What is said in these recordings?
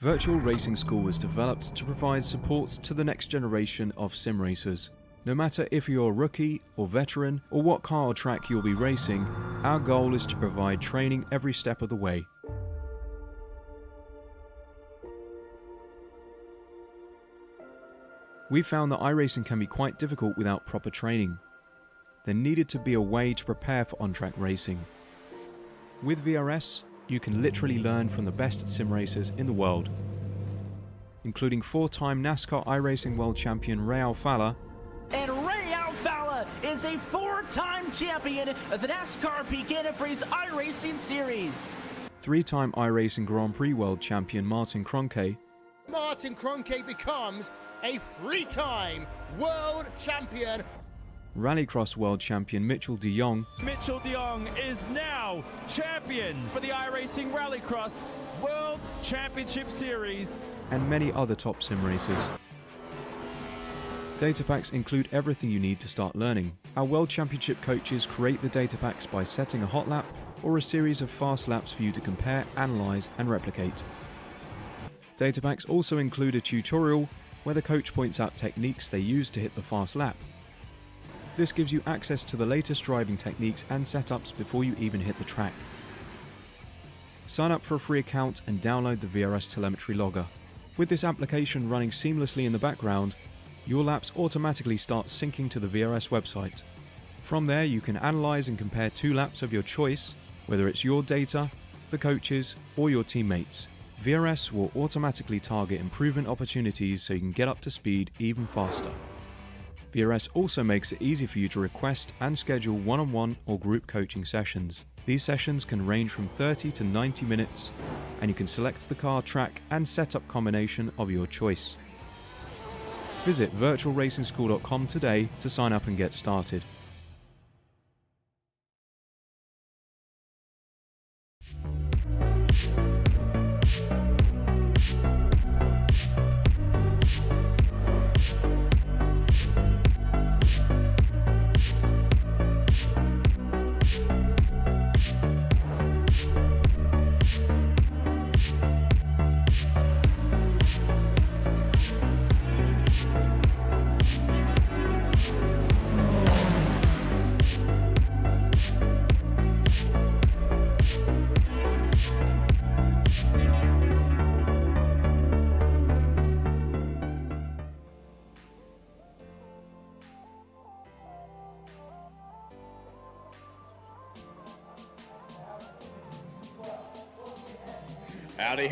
Virtual Racing School was developed to provide support to the next generation of sim racers. No matter if you're a rookie or veteran or what car or track you'll be racing, our goal is to provide training every step of the way. We found that iRacing can be quite difficult without proper training. There needed to be a way to prepare for on-track racing. With VRS, you can literally learn from the best sim racers in the world, including 4-time NASCAR iRacing World Champion Ray Alfala. And Ray Alfala is a 4-time champion of the NASCAR Pekin Freeze iRacing Series. 3-time iRacing Grand Prix World Champion Martin Kroenke. Martin Kroenke becomes a 3-time world champion. Rallycross World Champion Mitchell de Jong. Mitchell de Jong is now champion for the iRacing Rallycross World Championship Series. And many other top sim racers. Data packs include everything you need to start learning. Our World Championship coaches create the data packs by setting a hot lap or a series of fast laps for you to compare, analyze, and replicate. Data packs also include a tutorial where the coach points out techniques they use to hit the fast lap. This gives you access to the latest driving techniques and setups before you even hit the track. Sign up for a free account and download the VRS telemetry logger. With this application running seamlessly in the background, your laps automatically start syncing to the VRS website. From there, you can analyze and compare 2 laps of your choice, whether it's your data, the coaches, or your teammates. VRS will automatically target improvement opportunities so you can get up to speed even faster. VRS also makes it easy for you to request and schedule one-on-one or group coaching sessions. These sessions can range from 30 to 90 minutes, and you can select the car, track, and setup combination of your choice. Visit virtualracingschool.com today to sign up and get started.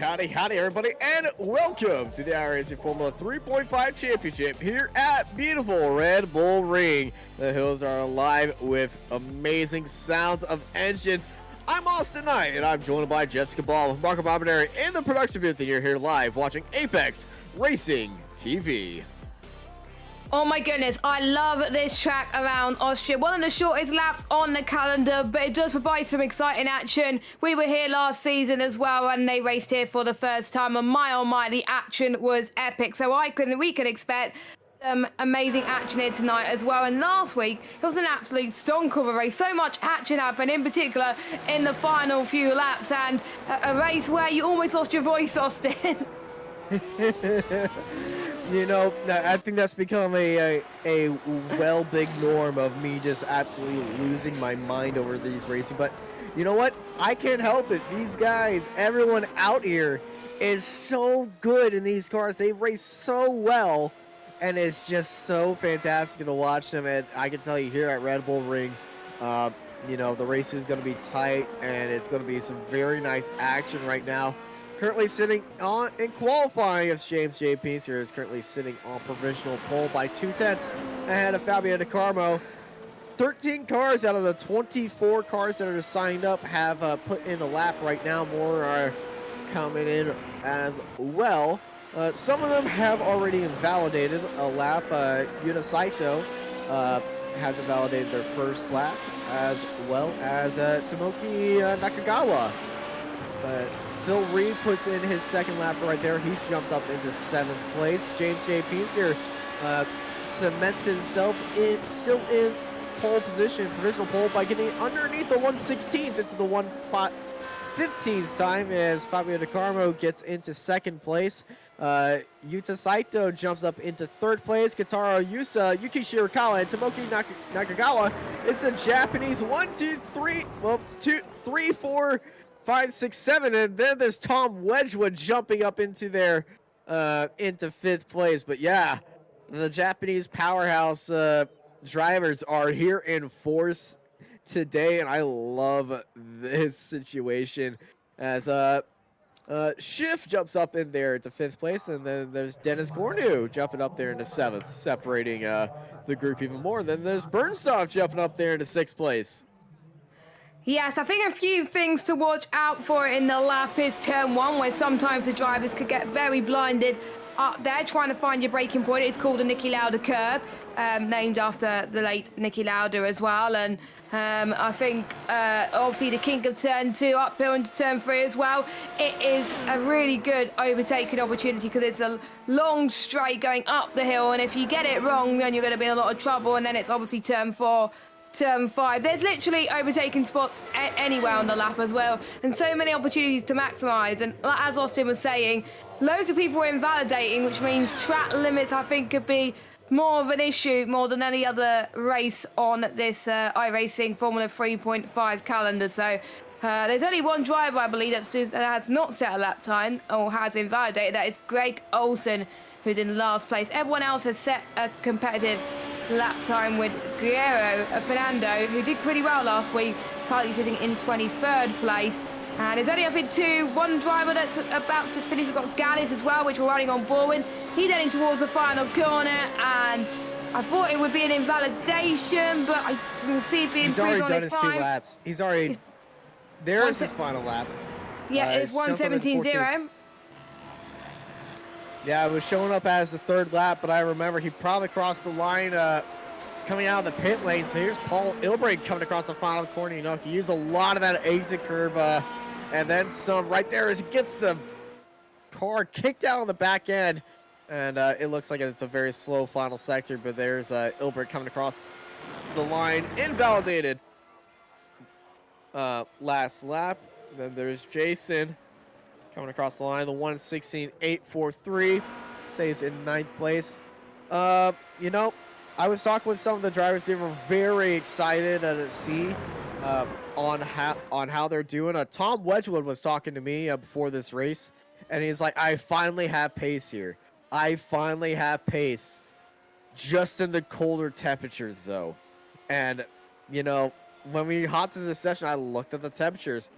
Howdy everybody, and welcome to the iRacing Formula 3.5 Championship here at beautiful Red Bull Ring. The hills are alive with amazing sounds of engines. I'm Austin Knight, and I'm joined by Jessica Ball with Marco Bobineri in the production booth, and you're here live watching Apex Racing TV. Oh my goodness, I love this track around Austria. One of the shortest laps on the calendar, but it does provide some exciting action. We were here last season as well, and they raced here for the first time, and my oh my, the action was epic. So we can expect some amazing action here tonight as well. And last week, it was an absolute stonk of a race. So much action happened, in particular in the final few laps, and a race where you almost lost your voice, Austin. You know, I think that's become a well big norm of me just absolutely losing my mind over these racing. But you know what? I can't help it. These guys, everyone out here is so good in these cars. They race so well, and it's just so fantastic to watch them. And I can tell you here at Red Bull Ring, you know, the race is going to be tight, and it's going to be some very nice action right now. Currently sitting on in qualifying, as James J. Peace here is currently sitting on provisional pole by 2/10 ahead of Fabio De Carmo. 13 cars out of the 24 cars that are signed up have put in a lap right now. More are coming in as well. Some of them have already invalidated a lap. Yuna Saito has invalidated their first lap, as well as Tomoki Nakagawa. Phil Reed puts in his second lap right there. He's jumped up into 7th place. James J. Peace here cements himself still in pole position, provisional pole, by getting underneath the 116s into the 15's time as Fabio DeCarmo gets into second place. Yuta Saito jumps up into third place. Kentaro Yusa, Yuki Shirakawa, and Tomoki Nakagawa. It's a Japanese 1, 2, 3, well, 2, 3, 4, 5, 6, 7, and then there's Tom Wedgewood jumping up into there, into fifth place. But yeah, the Japanese powerhouse drivers are here in force today, and I love this situation as Schiff jumps up in there to fifth place, and then there's Dennis Gornu jumping up there into seventh, separating the group even more. Then there's Bernstoff jumping up there into sixth place. Yes, I think a few things to watch out for in the lap is turn one, where sometimes the drivers could get very blinded up there trying to find your braking point. It's called a Niki Lauda curb, named after the late Niki Lauda as well. And I think obviously the kink of turn two, uphill into turn three as well. It is a really good overtaking opportunity because it's a long straight going up the hill, and if you get it wrong, then you're going to be in a lot of trouble. And then it's obviously turn four, turn five. There's literally overtaking spots anywhere on the lap as well, and so many opportunities to maximise. And as Austin was saying, loads of people are invalidating, which means track limits, I think, could be more of an issue more than any other race on this iRacing Formula 3.5 calendar. So there's only one driver, I believe, that has not set a lap time or has invalidated. That is Greg Olsen, who's in last place. Everyone else has set a competitive lap time, with Guerrero Fernando, who did pretty well last week, currently sitting in 23rd place. And there's only, I think, one driver that's about to finish. We've got Gallus as well, which we're running on board. He's heading towards the final corner, and I thought it would be an invalidation, but we'll see if he improves on his time. He's already done his 2 laps. He's already... There's his final lap. Yeah, it's 1:17.0. Yeah, it was showing up as the 3rd lap, but I remember he probably crossed the line coming out of the pit lane. So here's Paul Ilbrey coming across the final corner. You know, he used a lot of that exit curve and then some right there as he gets the car kicked out on the back end. And it looks like it's a very slow final sector, but there's Ilbrey coming across the line, invalidated last lap. Then there's Jason coming across the line, the 1:16.843, stays in 9th place. You know, I was talking with some of the drivers. They were very excited to see on how they're doing. Tom Wedgewood was talking to me before this race, and he's like, I finally have pace here. I finally have pace, just in the colder temperatures, though. And, you know, when we hopped into the session, I looked at the temperatures.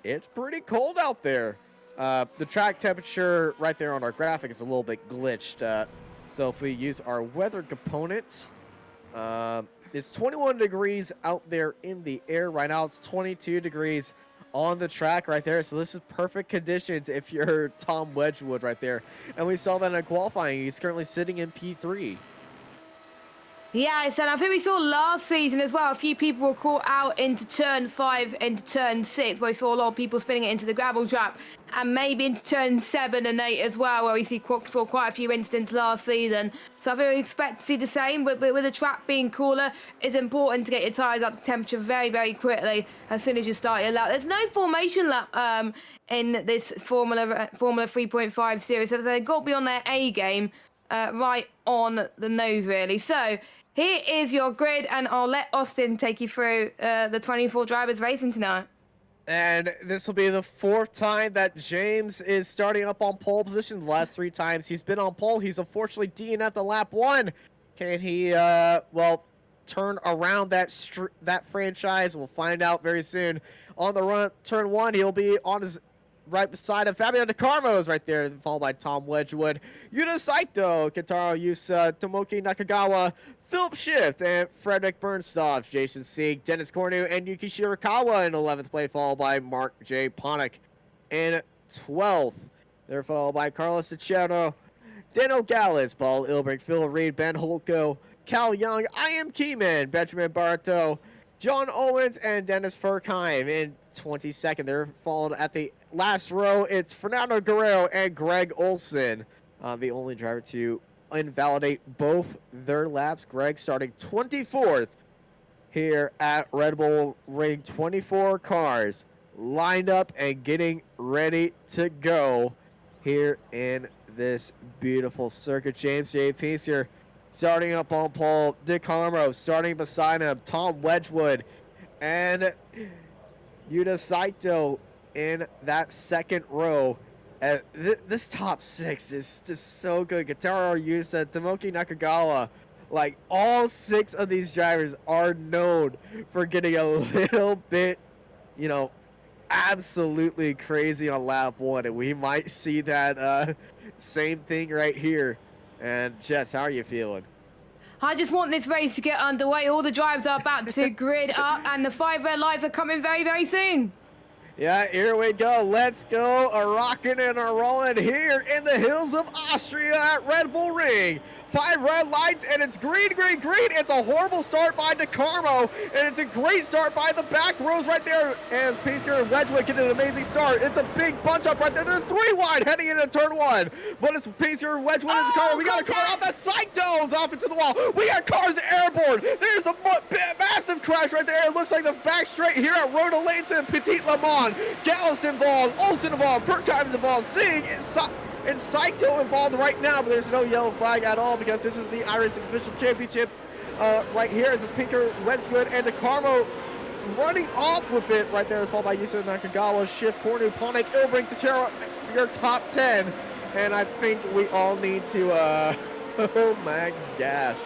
It's pretty cold out there. The track temperature right there on our graphic is a little bit glitched. So if we use our weather components, it's 21 degrees out there in the air. Right now it's 22 degrees on the track right there. So this is perfect conditions if you're Tom Wedgewood right there. And we saw that in qualifying. He's currently sitting in P3. Yes, and I think we saw last season as well, a few people were caught out into turn 5, into turn 6, where we saw a lot of people spinning it into the gravel trap, and maybe into turn 7 and 8 as well, where we saw quite a few incidents last season. So I think we expect to see the same, but with the track being cooler, it's important to get your tyres up to temperature very, very quickly as soon as you start your lap. There's no formation lap in this Formula 3.5 series, so they've got to be on their A game, right on the nose, really. So here is your grid, and I'll let Austin take you through the 24 drivers racing tonight. And this will be the 4th time that James is starting up on pole position. The last 3 times he's been on pole, he's unfortunately DNF'd the lap 1. Can he, well, turn around that franchise? We'll find out very soon. On the run, turn 1, he'll be on his right beside him. Fabio DeCarmo is right there, followed by Tom Wedgewood, Yuta Saito, Kentaro Yusa, Tomoki Nakagawa, Philip Schiff, and Frederick Bernstoff, Jason Sieg, Dennis Cornu, and Yuki Shirakawa in 11th place, followed by Mark J. Ponick in 12th. They're followed by Carlos Cicerro, Dano Gallus, Paul Ilbrink, Phil Reed, Ben Holko, Cal Young, I Am Keyman, Benjamin Barreto, John Owens, and Dennis Furkheim in 22nd. They're followed at the last row. It's Fernando Guerrero and Greg Olsen, the only driver to invalidate both their laps. Greg starting 24th here at Red Bull Ring. 24 cars lined up and getting ready to go here in this beautiful circuit. James J. Peace here, starting up on pole. DeCarmo starting beside him. Tom Wedgewood and Yuta Saito in that second row. This top 6 is just so good. Gitaro Yusa, Tomoki Nakagawa. Like, all 6 of these drivers are known for getting a little bit, you know, absolutely crazy on lap 1. And we might see that same thing right here. And Jess, how are you feeling? I just want this race to get underway. All the drivers are about to grid up, and the 5 red lights are coming very, very soon. Yeah, here we go. Let's go a-rockin' and a-rollin' here in the hills of Austria at Red Bull Ring. 5 red lights, and it's green, green, green. It's a horrible start by DeCarmo, and it's a great start by the back rows right there as Pinsker and Wedgewood get an amazing start. It's a big bunch up right there. They're 3 wide heading into turn 1. But it's Pinsker and Wedgewood and DeCarmo. We got a car off that Saito's off into the wall. We got cars airborne. There's a massive crash right there. It looks like the back straight here at Road Leighton, Petit Le Mans. Gallus involved, Olsen involved, Furkheim's involved, Singh and Saito involved right now, but there's no yellow flag at all because this is the iRacing official championship right here. As this Pinker, Wedgewood, and DeCarmo running off with it right there, is followed by Yusa Nakagawa, Schiff, Cornu, Ponik, Ilbrink, Tachero, your top 10. And I think we all need to, oh my gosh.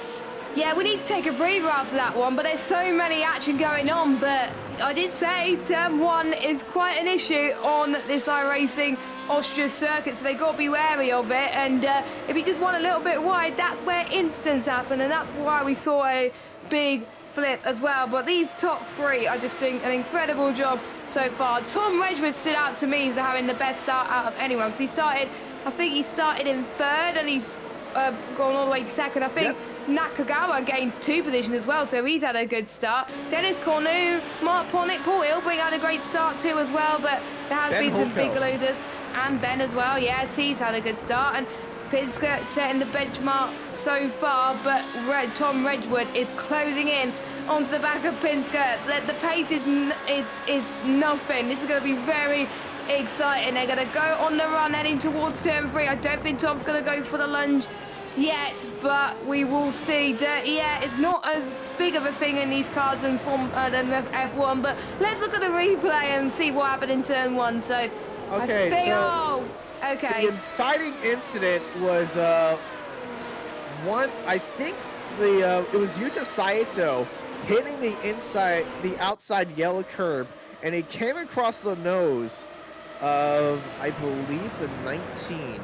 Yeah, we need to take a breather after that one, but there's so many action going on. But I did say turn 1 is quite an issue on this iRacing Austria circuit, so they've got to be wary of it. And if you just want a little bit wide, that's where incidents happen, and that's why we saw a big flip as well. But these top 3 are just doing an incredible job so far. Tom Wedgewood stood out to me as having the best start out of anyone, because he started, I think he started in 3rd, and he's gone all the way to 2nd. I think Nakagawa gained 2 positions as well, so he's had a good start. Dennis Cornu, Mark Pornick, Paul Ilbrink had a great start too as well, but there has been some big losers. And Ben as well, yes, he's had a good start. And Pinsker setting the benchmark so far, but Tom Wedgewood is closing in onto the back of Pinsker. The pace is nothing. This is going to be very exciting. They're going to go on the run heading towards turn 3. I don't think Tom's going to go for the lunge yet, but we will see. Yeah, it's not as big of a thing in these cars than F1, but let's look at the replay and see what happened in turn 1. So okay, the inciting incident was I think it was Yuta Saito hitting the outside yellow curb, and he came across the nose of, I believe, the 19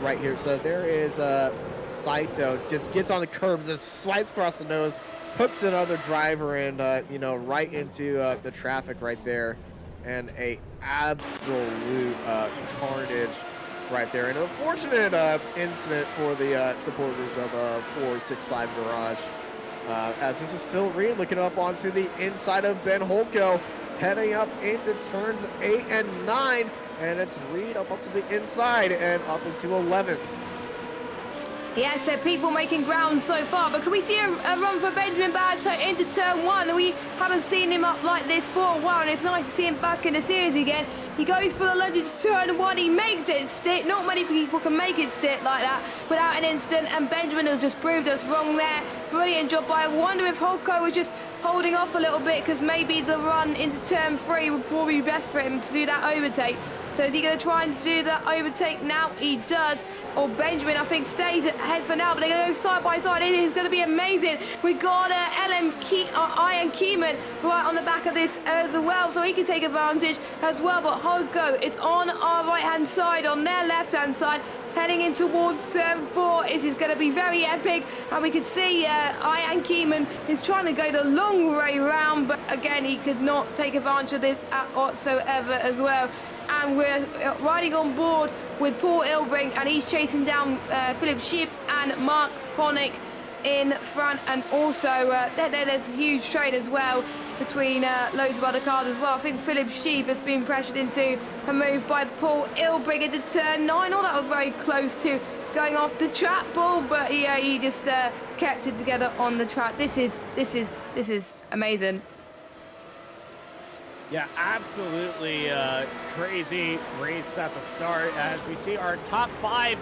right here. So there is Saito just gets on the curb, just swipes across the nose, hooks another driver, and you know, right into the traffic right there, and a absolute carnage right there. An unfortunate incident for the supporters of the 465 Garage. As this is Phil Reed looking up onto the inside of Ben Holko, heading up into turns 8 and 9, and it's Reed up onto the inside and up into 11th. Yeah, so people making ground so far, but can we see a run for Benjamin Barto into turn 1? We haven't seen him up like this for a while, and it's nice to see him back in the series again. He goes for the lunge to turn 1, he makes it stick. Not many people can make it stick like that without an instant, and Benjamin has just proved us wrong there. Brilliant job, but I wonder if Holko was just holding off a little bit, because maybe the run into turn 3 would probably be best for him to do that overtake. So is he going to try and do that overtake now? He does. Or Benjamin, I think, stays ahead for now, but they're going to go side by side. It is going to be amazing. We got Ian Keeman right on the back of this as well, so he can take advantage as well. But Holko, it's on our right-hand side, on their left-hand side, heading in towards turn 4. This is going to be very epic, and we can see Ian Keeman is trying to go the long way round, but again, he could not take advantage of this whatsoever as well. And we're riding on board with Paul Ilbrink, and he's chasing down Philip Schiff and Mark Pornick in front. And also there's a huge trade as well between loads of other cars as well. I think Philip Schiff has been pressured into a move by Paul Ilbrink into turn 9. Oh, that was very close to going off the track ball, but yeah, he just kept it together on the track. This is amazing. Yeah, absolutely crazy race at the start as we see our top 5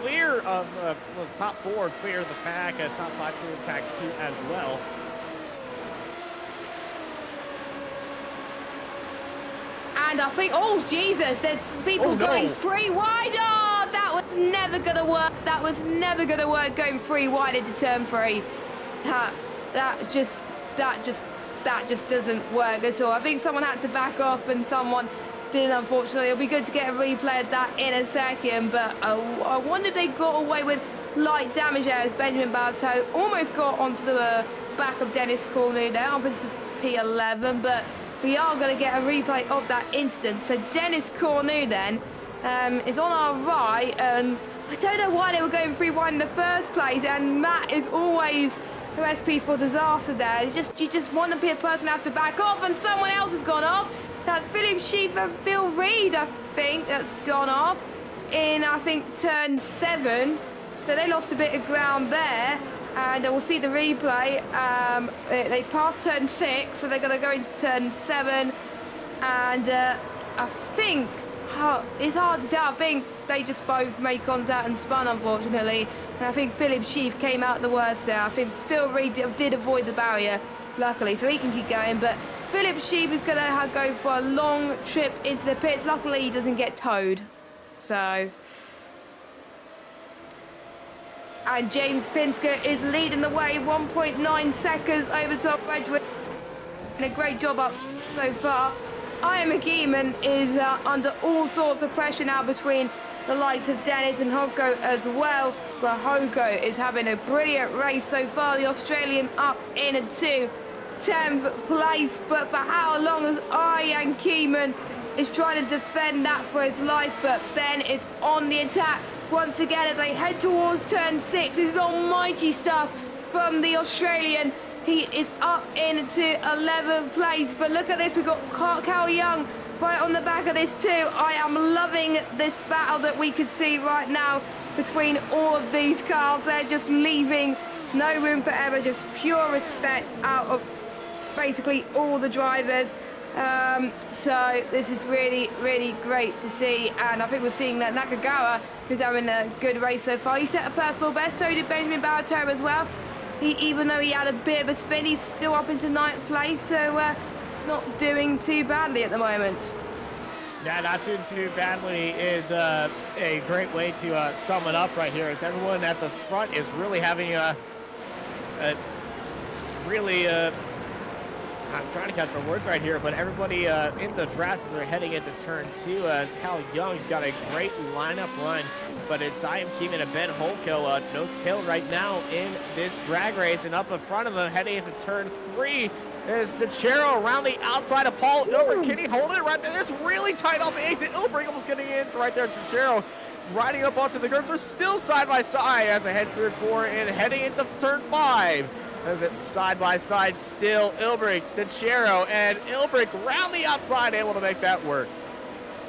clear of, well, top 4 clear of the pack, top 5 clear of the pack 2 as well. And I think, oh Jesus, there's people going 3 wide. Oh, that was never going to work. That was never going to work going 3 wide into turn 3. That just doesn't work at all. I think someone had to back off and someone didn't, unfortunately. It'll be good to get a replay of that in a second, but I wonder if they got away with light damage there as Benjamin Bartow almost got onto the back of Dennis Cornu there up into P11, but we are going to get a replay of that incident. So Dennis Cornu then is on our right, and I don't know why they were going 3 wide in the first place, and Matt is always the recipe for disaster there. You just want to be a person who has to back off, and someone else has gone off. That's Philip Sheaf and Bill Reed, I think, that's gone off in, I think, turn 7. So they lost a bit of ground there, and we'll see the replay. They passed turn 6, so they're going to go into turn 7, and I think, it's hard to tell, I think they just both made contact and spun, unfortunately. And I think Philip Sheaf came out the worst there. I think Phil Reed did avoid the barrier, luckily, so he can keep going. But Philip Sheaf is going to go for a long trip into the pits. Luckily, he doesn't get towed. So... And James Pinsker is leading the way, 1.9 seconds over top Wedgewood. And a great job up so far. Ian McGeeman is under all sorts of pressure now between the likes of Dennis and Hoko as well. But Hoko is having a brilliant race so far. The Australian up into 10th place. But for how long as Ian Keeman is trying to defend that for his life. But Ben is on the attack once again as they head towards turn 6. This is almighty stuff from the Australian. He is up into 11th place. But look at this, we've got Cal Young right on the back of this too. I am loving this battle that we could see right now between all of these cars. They're just leaving no room for error, just pure respect out of basically all the drivers. So this is really, really great to see, and I think we're seeing that Nakagawa, who's having a good race so far. He set a personal best, so did Benjamin Baratow as well. Even though he had a bit of a spin, he's still up into 9th place, so not doing too badly at the moment. Yeah, not doing too badly is a great way to sum it up right here, as everyone at the front is really having a really... I'm trying to catch my words right here, but everybody in the draft as they're heading into turn 2, as Cal Young's got a great lineup run, but it's Ian Keeman and Ben Holko nose to tail right now in this drag race, and up in front of them heading into turn 3 is DeChero around the outside of Paul Ilbert. Can he hold it right there? It's really tight off the exit. Ilbert almost getting in right there. DeChero riding up onto the grid. They're still side by side as they head through 4 and heading into turn 5. As it's side by side still, Ilbrick, DeChero, and Ilbrick round the outside, able to make that work.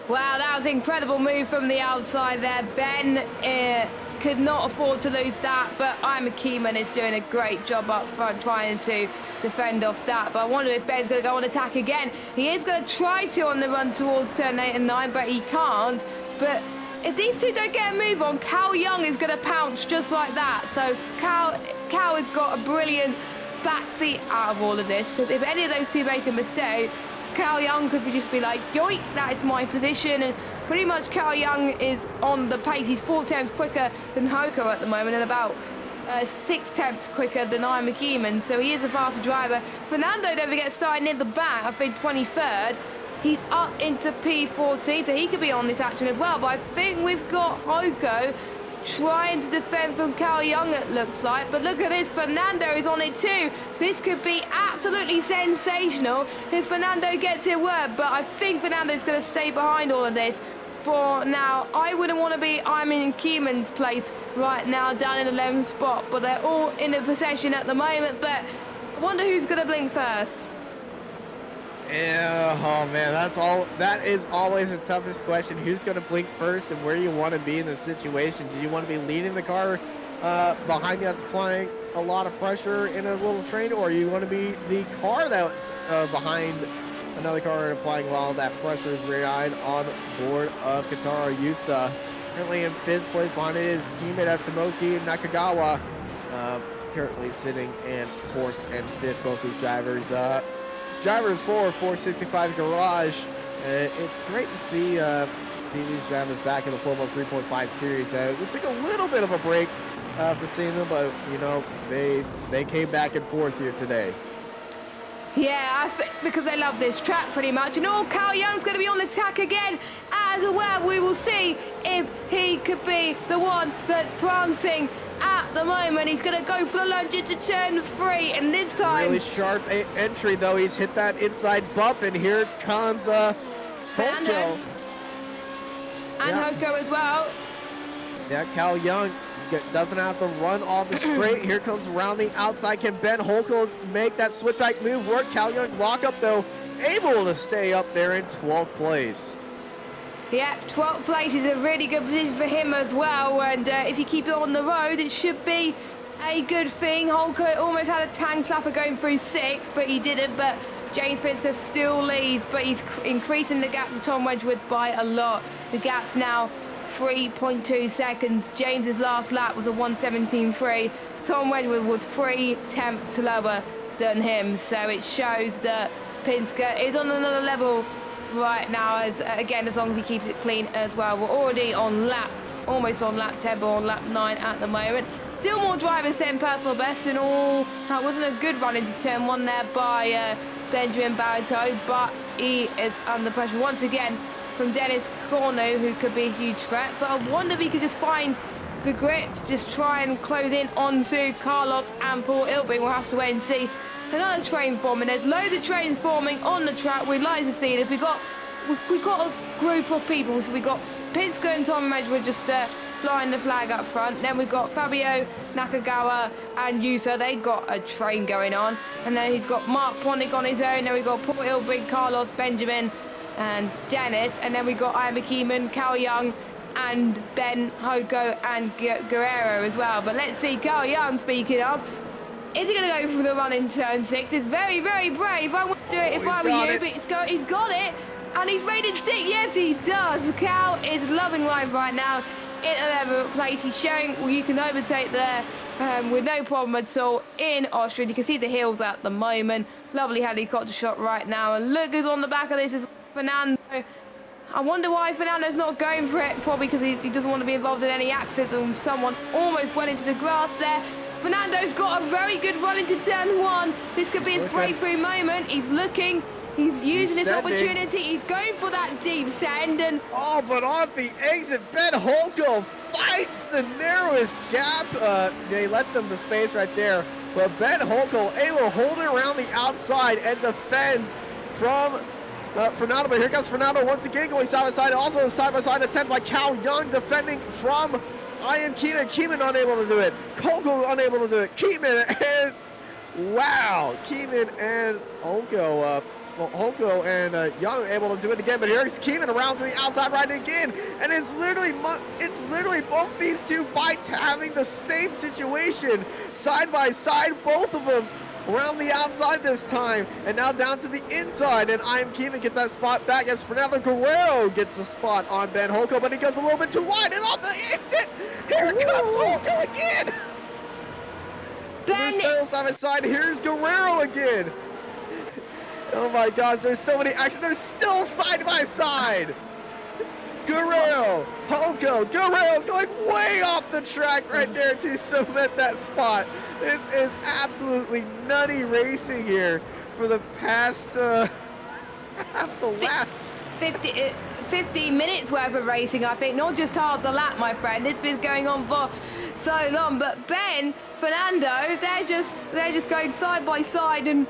Wow, that was an incredible move from the outside there. Ben could not afford to lose that, but Ian McKeeman is doing a great job up front trying to defend off that. But I wonder if Ben's going to go on attack again. He is going to try to on the run towards turn 8 and 9, but he can't. But if these two don't get a move on, Cal Young is going to pounce just like that. So Cal has got a brilliant backseat out of all of this, because if any of those two make a mistake, Cal Young could just be like, yoink, that is my position. And pretty much Cal Young is on the pace. He's 4 tenths quicker than Hoko at the moment, and about 6 tenths quicker than Ian McKeeman. So he is a faster driver. Fernando don't forget starting near the back, I think 23rd. He's up into P14, so he could be on this action as well. But I think we've got Hoko trying to defend from Cal Young, it looks like. But look at this, Fernando is on it too. This could be absolutely sensational if Fernando gets it work. But I think Fernando's going to stay behind all of this for now. I wouldn't want to be Iman Keeman's place right now, down in the 11th spot. But they're all in the possession at the moment. But I wonder who's going to blink first. Yeah, oh man, that is always the toughest question. Who's going to blink first and where you want to be in the situation? Do you want to be leading the car behind you that's applying a lot of pressure in a little train, or you want to be the car that's behind Another car applying while that pressure is relied on board of Katara Yusa. Currently in 5th place behind his teammate at Tomoki Nakagawa. Currently sitting in 4th and 5th, both these drivers. Drivers for 465 Garage. It's great to see these drivers back in the Formula 3.5 series. We took a little bit of a break for seeing them, but you know, they came back in force here today. Yeah, because they love this track pretty much. And Cal Young's going to be on the attack again as well. We will see if he could be the one that's prancing at the moment. He's going to go for the lunge into turn 3, and this time... Really sharp entry, though. He's hit that inside bump, and here comes Hoko. And Hoko as well. Yeah, Cal Young doesn't have to run on the straight. Here comes around the outside. Can Ben Hoko make that switchback move work? Cal Young lock up, though, able to stay up there in 12th place. Yeah, 12th place is a really good position for him as well. And if you keep it on the road, it should be a good thing. Hoko almost had a tank slapper going through 6th, but he didn't. But James Pinsker still leads, but he's increasing the gap to Tom Wedgewood by a lot. The gap's now 3.2 seconds. James's last lap was a 1:17.3. Tom Wedgewood was 3/10 slower than him, so it shows that Pinsker is on another level right now, as again, as long as he keeps it clean as well. We're already on almost on lap 10, but on lap 9 at the moment. Still more drivers setting personal best and all. That wasn't a good run into turn 1 there by Benjamin Barreto, but he is under pressure once again from Dennis Corno, who could be a huge threat. But I wonder if he could just find the grit to just try and close in onto Carlos and Paul Ilbing. We'll have to wait and see. Another train forming. There's loads of trains forming on the track. We'd like to see it. If we got a group of people. So we got Pinsker and Tom Wedgewood just flying the flag up front. Then we've got Fabio, Nakagawa and Yusa. They got a train going on. And then he's got Mark Ponick on his own. Then we've got Paul Ilbing, Carlos, Benjamin and Dennis. And then we got Ian McKeeman, Cal Young and Ben Hoko and Guerrero as well. But let's see, Cal Young, speaking of, is he going to go for the run in turn 6? It's very, very brave. I would do it if I were you, but he's got it. And he's made it stick. Yes, he does. Cal is loving life right now in 11th place. He's showing you can overtake there with no problem at all in Austria. You can see the hills at the moment. Lovely helicopter shot right now. And look who's on the back of this is Fernando. I wonder why Fernando's not going for it. Probably because he doesn't want to be involved in any accidents, and someone almost went into the grass there. Fernando's got a very good run into turn 1. This could be his breakthrough moment. He's looking. He's using this opportunity. He's going for that deep send. And oh, but on the exit, Ben Hoko fights the narrowest gap. They let them the space right there. But Ben Hoko able to hold it around the outside and defends from Fernando. But here comes Fernando once again going side by side. Also side by side attempt by Cal Young defending from Ian Keenan. Keenan unable to do it. Hoko unable to do it. Keenan and wow, Keenan and Hoko. Hoko and Young are able to do it again, but here's Keenan around to the outside right again, and it's literally both these two fights having the same situation, side by side, both of them around the outside this time, and now down to the inside, and Ian Keenan gets that spot back as Fernando Guerrero gets the spot on Ben Hoko, but he goes a little bit too wide, and off the exit, here comes Hoko again! They're still side by side, here's Guerrero again! Oh my gosh, there's so many actions. They're still side by side. Guerrero, Hoko, Guerrero going way off the track right there to cement that spot. This is absolutely nutty racing here for the past half the lap. 50 minutes worth of racing, I think. Not just half the lap, my friend. It's been going on for so long. But Ben, Fernando, they're just going side by side and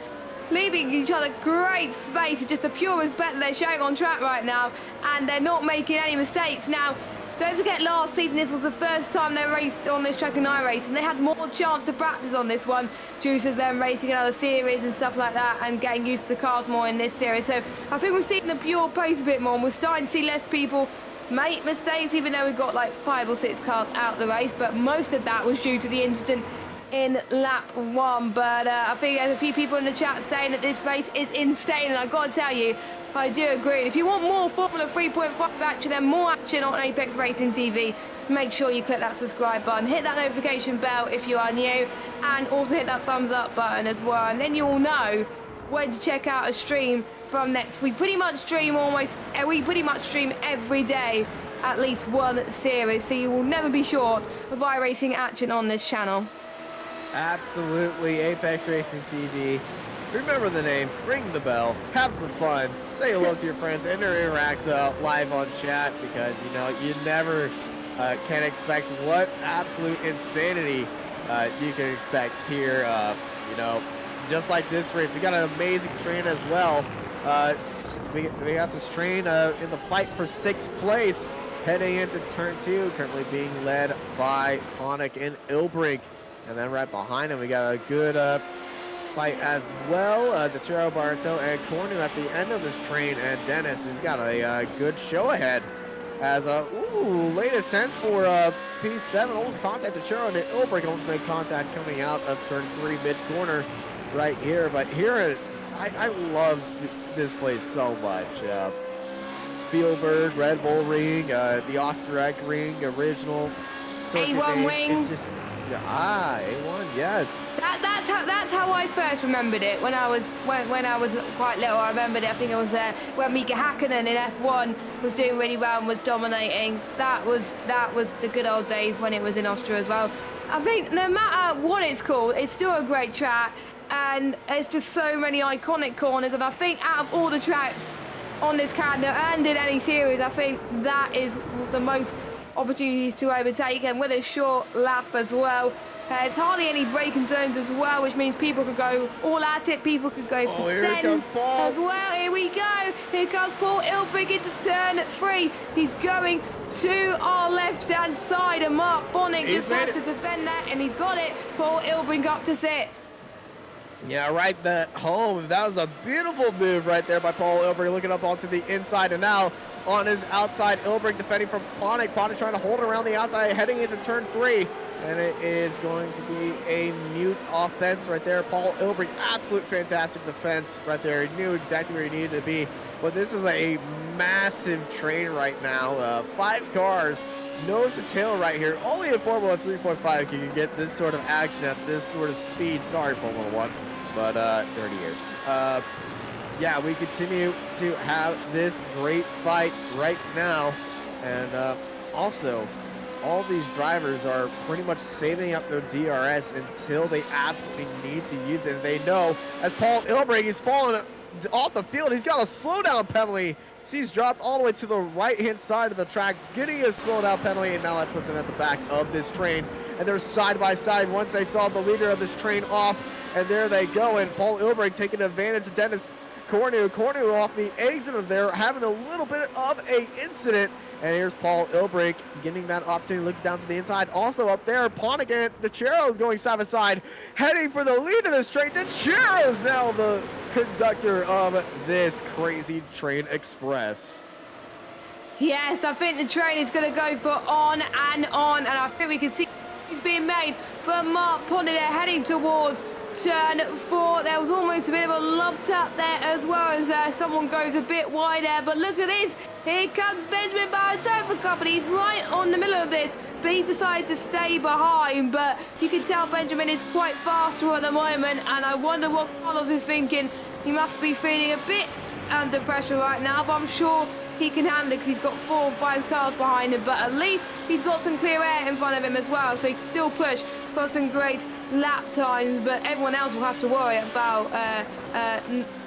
leaving each other great space. It's just a pure respect they're showing on track right now, and they're not making any mistakes. Now, don't forget last season this was the first time they raced on this track in iRacing. They had more chance to practice on this one due to them racing in other series and stuff like that and getting used to the cars more in this series. So I think we're seeing the pure pace a bit more, and we're starting to see less people make mistakes, even though we've got like 5 or 6 cars out the race, but most of that was due to the incident in lap 1. But I think there's a few people in the chat saying that this race is insane, and I've got to tell you, I do agree. If you want more Formula 3.5 action and more action on Apex Racing TV, make sure you click that subscribe button, hit that notification bell if you are new, and also hit that thumbs up button as well. And then you'll know when to check out a stream from next. We pretty much stream every day, at least one series, so you will never be short of iRacing action on this channel. Absolutely, Apex Racing TV. Remember the name, ring the bell, have some fun, say hello to your friends, and interact live on chat, because you never can expect what absolute insanity you can expect here. Just like this race, we got an amazing train as well. We got this train in the fight for 6th place, heading into turn 2, currently being led by Ponic and Ilbrink. And then right behind him, we got a good fight as well. Tachiro, Barreto, and Cornu at the end of this train, and Dennis has got a good show ahead. As late attempt for P7, almost contact Tachiro, and Ilbrink almost made contact coming out of turn 3 mid-corner right here. But here, I love this place so much. Spielberg, Red Bull Ring, the Osterreich Ring, original. A1 Ring. It's just, A1, yes. That's how I first remembered it when I was quite little. I remembered it. I think it was when Mika Hakkinen in F1 was doing really well and was dominating. That was the good old days when it was in Austria as well. I think no matter what it's called, it's still a great track, and it's just so many iconic corners. And I think out of all the tracks on this calendar and in any series, I think that is the most opportunities to overtake, and with a short lap as well. There's hardly any braking zones as well, which means people could go all at it. People could go for sends as well. Here we go. Here comes Paul Ilbrink into turn 3. He's going to our left-hand side, and Mark Bonnick just has to defend that, and he's got it. Paul Ilbrink up to 6th. Yeah, right that home. That was a beautiful move right there by Paul Ilbrink, looking up onto the inside, and now on his outside, Ilbrink defending from Ponic. Ponic trying to hold it around the outside, heading into turn 3. And it is going to be a mute offense right there. Paul Ilbrink, absolute fantastic defense right there. He knew exactly where he needed to be. But this is a massive train right now. 5 cars, nose to tail right here. Only a Formula 3.5 can get this sort of action at this sort of speed. Sorry, Formula 1, but dirty years. Yeah, we continue to have this great fight right now. And also, all these drivers are pretty much saving up their DRS until they absolutely need to use it. And they know, as Paul Ilbrink is falling off the field, he's got a slowdown penalty. So he's dropped all the way to the right-hand side of the track, getting a slowdown penalty, and now that puts him at the back of this train. And they're side by side once they saw the leader of this train off, and there they go. And Paul Ilbrink taking advantage of Dennis Cornu off the exit of there, having a little bit of a incident. And here's Paul Ilbrink getting that opportunity to look down to the inside. Also up there, Ponic and Tachiro going side by side, heading for the lead of this train. Tachiro's now the conductor of this crazy train express. Yes, I think the train is going to go for on, and I think we can see it's being made for Mark Ponic. They're heading towards turn 4. There was almost a bit of a love tap there as well, as someone goes a bit wide there. But look at this. Here comes Benjamin Barreto for company. He's right on the middle of this, but he's decided to stay behind. But you can tell Benjamin is quite faster at the moment, and I wonder what Carlos is thinking. He must be feeling a bit under pressure right now, but I'm sure he can handle it because he's got 4 or 5 cars behind him. But at least he's got some clear air in front of him as well, so he can still push for some great lap times. But everyone else will have to worry about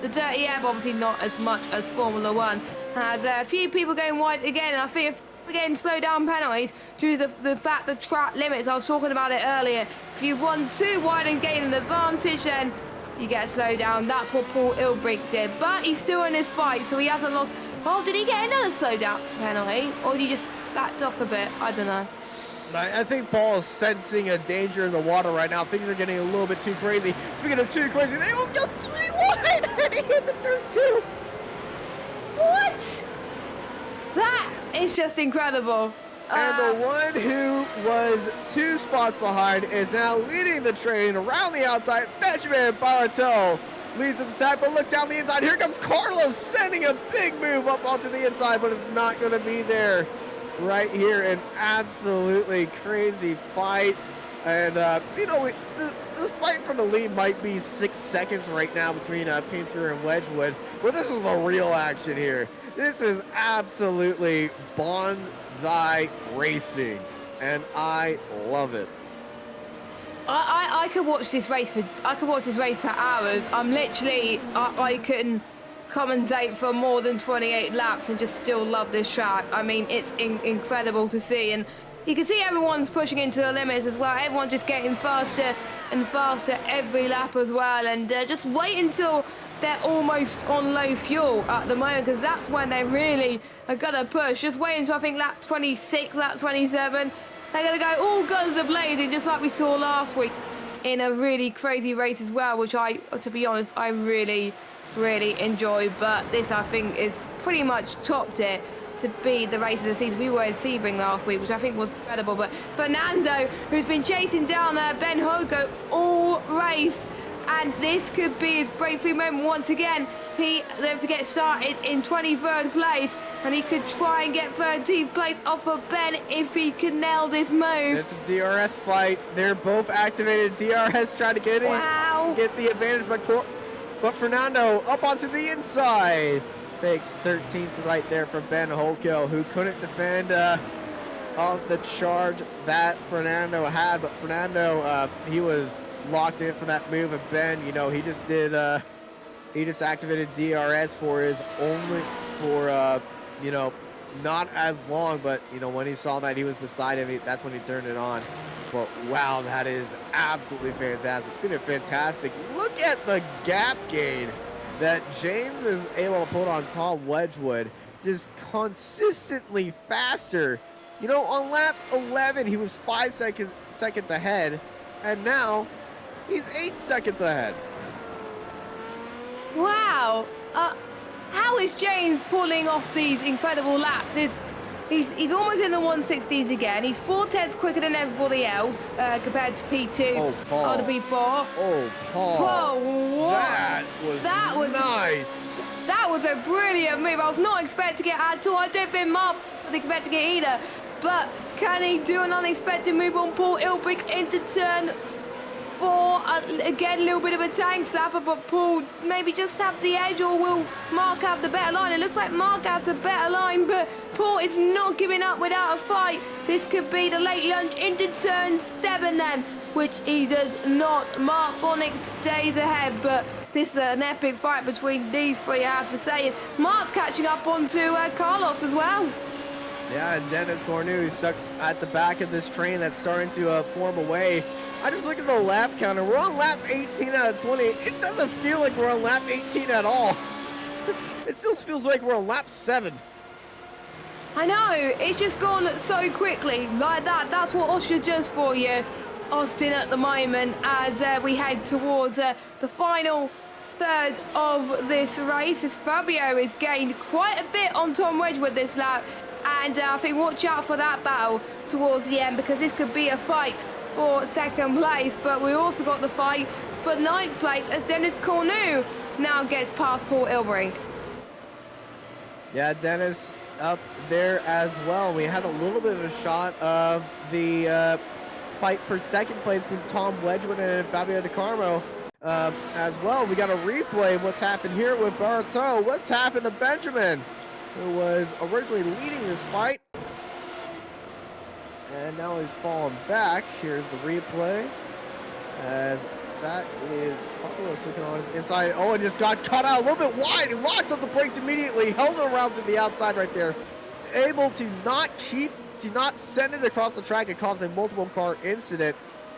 the dirty air, but obviously not as much as Formula 1. Has a few people going wide again, and I think if we're getting slow down penalties due to the fact the track limits, I was talking about it earlier. If you run too wide and gain an advantage, then you get slowed down. That's what Paul Ilbrink did, but he's still in this fight, so he hasn't lost. Oh, did he get another slowdown penalty, or did he just backed off a bit? I don't know. I think Paul is sensing a danger in the water right now. Things are getting a little bit too crazy. Speaking of too crazy, they almost got 3 wide heading into turn 2. What? That is just incredible. And the one who was 2 spots behind is now leading the train around the outside. Benjamin Barreto leads its attack, but look down the inside. Here comes Carlos sending a big move up onto the inside, but it's not going to be there right here. An absolutely crazy fight. And, you know, the fight for the lead might be 6 seconds right now between Pincer and Wedgewood, but this is the real action here. This is absolutely bonsai racing, and I love it. I could watch this race for hours. I'm literally I couldn't commentate for more than 28 laps and just still love this track. I mean, it's incredible to see, and you can see everyone's pushing into the limits as well. Everyone's just getting faster and faster every lap as well, and just wait until they're almost on low fuel at the moment, because that's when they really are gonna push. Just wait until I think lap 26, lap 27. They're gonna go all guns are blazing, just like we saw last week in a really crazy race as well, which to be honest, I really enjoyed. But this, I think, is pretty much topped it to be the race of the season. We were in Sebring last week, which I think was incredible. But Fernando, who's been chasing down Ben Hogo all race, and this could be his breakthrough moment once again. He, don't forget, started in 23rd place, and he could try and get 13th place off of Ben if he can nail this move. It's a DRS fight. They're both activated. DRS trying to get in, get the advantage, but Fernando up onto the inside. Takes 13th right there for Ben Holko, who couldn't defend off the charge that Fernando had. But Fernando, he was locked in for that move, and Ben, you know, he just activated DRS for you know, not as long, but you know, when he saw that he was beside him, that's when he turned it on. But wow, that is absolutely fantastic. It's been a fantastic look at the gap gain that James is able to put on Tom Wedgewood, just consistently faster. You know, on lap 11, he was 5 seconds ahead, and now he's 8 seconds ahead. Wow. How is James pulling off these incredible laps? He's almost in the 160s again. He's 4/10 quicker than everybody else compared to P2 or the P4. Oh, Paul. Paul, what? That was nice. That was a brilliant move. I was not expecting to get at all. I don't think Mark was expecting it either. But can he do an unexpected move on Paul Ilbrick into turn 4? Again, a little bit of a tank slapper, but Paul maybe just have the edge, or will Mark have the better line? It looks like Mark has the better line, but Paul is not giving up without a fight. This could be the late lunge into turn 7 then, which he does not. Mark Bonnick stays ahead, but this is an epic fight between these three, I have to say. And Mark's catching up onto Carlos as well. Yeah, and Dennis Cornu is stuck at the back of this train that's starting to form away. I just look at the lap counter. We're on lap 18 out of 20. It doesn't feel like we're on lap 18 at all. It still feels like we're on lap 7. I know, it's just gone so quickly like that. That's what Austria does for you, Austin, at the moment, as we head towards the final third of this race, as Fabio has gained quite a bit on Tom Wedgewood this lap. And I think watch out for that battle towards the end, because this could be a fight for second place. But we also got the fight for 9th place, as Dennis Cornu now gets past Paul Ilbrink. Yeah, Dennis up there as well. We had a little bit of a shot of the fight for second place between Tom Wedgewood and Fabio De Carmo as well. We got a replay of what's happened here with Barreto. What's happened to Benjamin, who was originally leading this fight, and now he's fallen back. Here's the replay, as that is Carlos looking on his inside. Oh, and just got caught out a little bit wide. He locked up the brakes immediately, held it around to the outside right there, able to not send it across the track and cause a multiple car incident,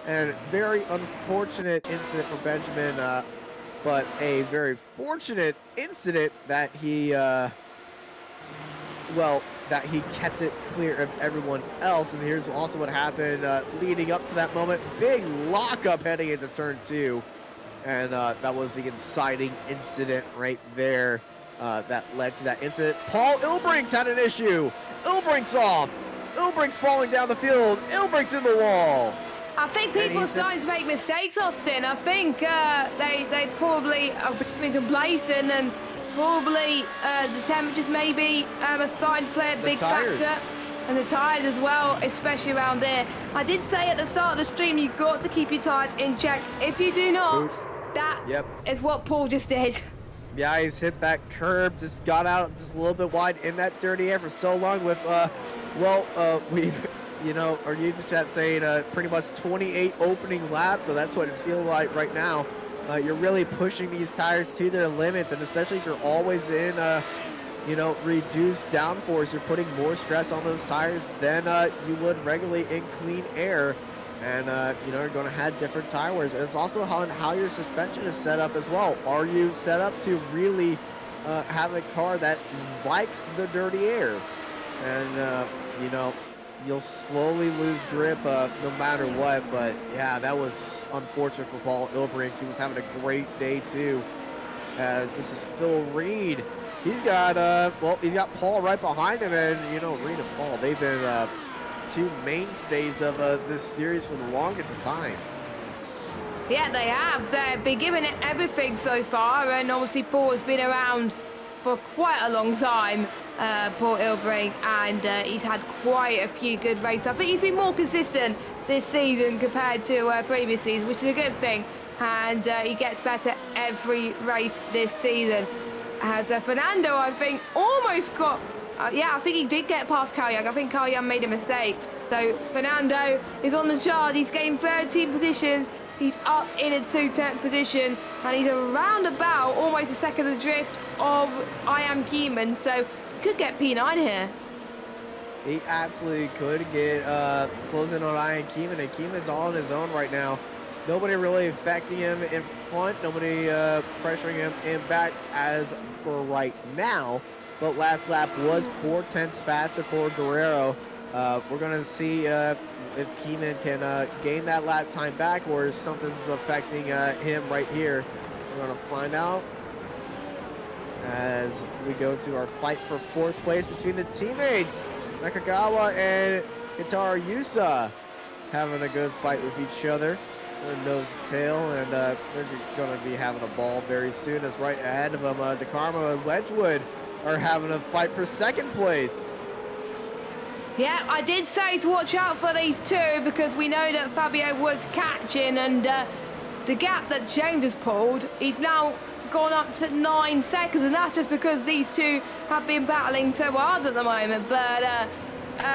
and very unfortunate incident for Benjamin, but a very fortunate incident that he that he kept it clear of everyone else. And here's also what happened leading up to that moment. Big lockup heading into turn 2. And that was the inciting incident right there that led to that incident. Paul Ilbrink's had an issue. Ilbrink's off. Ilbrink's falling down the field. Ilbrink's in the wall. I think people are starting to make mistakes, Austin. I think they probably are becoming complacent, and probably the temperatures maybe are starting to play a big factor. And the tyres as well, especially around there. I did say at the start of the stream, you've got to keep your tyres in check. If you do not, that is what Paul just did. Yeah, he's hit that curb, just got out just a little bit wide in that dirty air for so long with, we've, you know, our YouTube chat saying pretty much 28 opening laps, so that's what it's feeling like right now. You're really pushing these tires to their limits, and especially if you're always in, you know, reduced downforce, you're putting more stress on those tires than you would regularly in clean air. And, you know, you're going to have different tire wears. And it's also how your suspension is set up as well. Are you set up to really have a car that likes the dirty air? And, you know, you'll slowly lose grip no matter what. But, yeah, that was unfortunate for Paul Ilbrink. He was having a great day, too. As this is Phil Reed. He's got, he's got Paul right behind him. And, you know, Reed and Paul, they've been two mainstays of this series for the longest of times. Yeah, they have. They've been giving it everything so far, and obviously Paul has been around for quite a long time, Paul Ilbrink, and he's had quite a few good races. I think he's been more consistent this season compared to previous seasons, which is a good thing, and he gets better every race this season. As Fernando, I think, almost got I think he did get past Carl Young. I think Carl Young made a mistake. So Fernando is on the chart. He's gained 13 positions. He's up in a 2-10th position. And he's around about almost a second adrift of I Am Keenan. So he could get P9 here. He absolutely could get closing on Ian Keenan. And Keenan's all on his own right now. Nobody really affecting him in front. Nobody pressuring him in back as for right now. But last lap was 4/10 faster for Guerrero. We're going to see if Keenan can gain that lap time back, or if something's affecting him right here. We're going to find out as we go to our fight for 4th place between the teammates. Nakagawa and Kentaro Yusa having a good fight with each other. Nose to tail, and they're going to be having a ball very soon, as right ahead of them, DeCarmo and Wedgewood are having a fight for 2nd place. Yeah, I did say to watch out for these two, because we know that Fabio was catching, and the gap that James has pulled, he's now gone up to 9 seconds, and that's just because these two have been battling so hard at the moment. But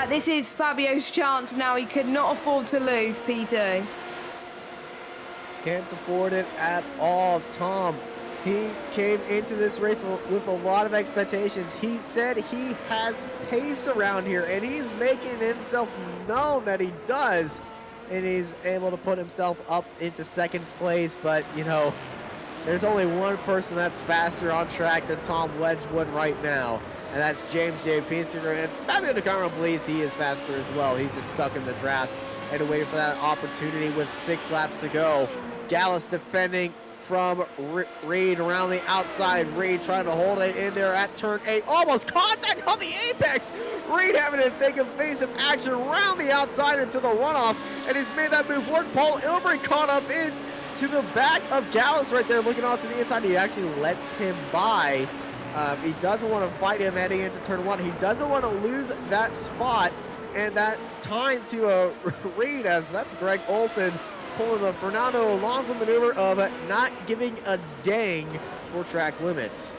this is Fabio's chance now. He could not afford to lose, P2. Can't afford it at all, Tom. He came into this race with a lot of expectations. He said he has pace around here, and he's making himself known that he does. And he's able to put himself up into 2nd place. But, you know, there's only one person that's faster on track than Tom Wedgewood right now. And that's James J. Pinster. And Fabio DeCarmo believes he is faster as well. He's just stuck in the draft and waiting for that opportunity with 6 laps to go. Gallus defending from Reed around the outside. Reed trying to hold it in there at turn 8. Almost contact on the apex. Reed having to take evasive action around the outside into the runoff, and he's made that move work. Paul Ilbrink caught up in to the back of Gallus right there, looking off to the inside. He actually lets him by. He doesn't want to fight him heading into turn 1. He doesn't want to lose that spot and that time to Reed, as that's Greg Olson pulling the Fernando Alonso maneuver of not giving a dang for track limits.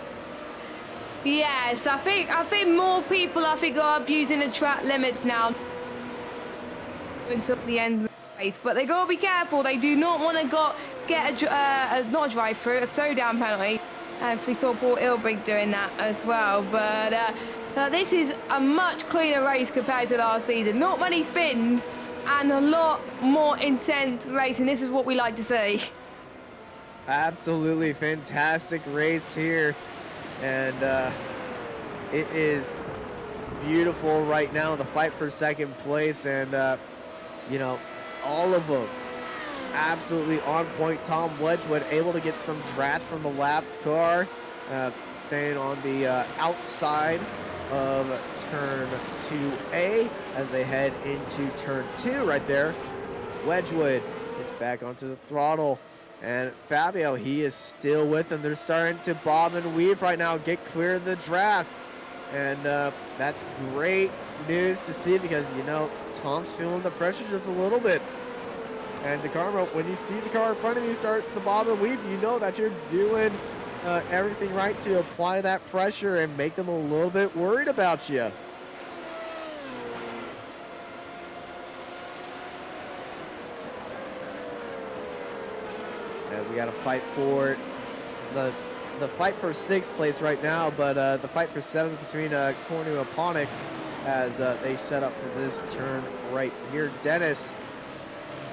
Yes, I think more people are abusing the track limits now until the end of the race. But they got to be careful. They do not want to get not a drive through, a slowdown penalty. And we saw Paul Ilbrink doing that as well. But this is a much cleaner race compared to last season. Not many spins, and a lot more intense racing. This is what we like to see. Absolutely fantastic race here. And it is beautiful right now, the fight for 2nd place. And, you know, all of them absolutely on point. Tom Wedgewood able to get some draft from the lapped car, staying on the outside of turn 2A as they head into turn 2 right there. Wedgewood gets back onto the throttle. And Fabio, he is still with them. They're starting to bob and weave right now, get clear of the draft. And that's great news to see because, you know, Tom's feeling the pressure just a little bit. And DeCarmo, when you see the car in front of you start the bob and weave, you know that you're doing everything right to apply that pressure and make them a little bit worried about you. As we got to fight for the fight for 6th place right now, but the fight for 7th between Cornu and Ponic as they set up for this turn right here. Dennis,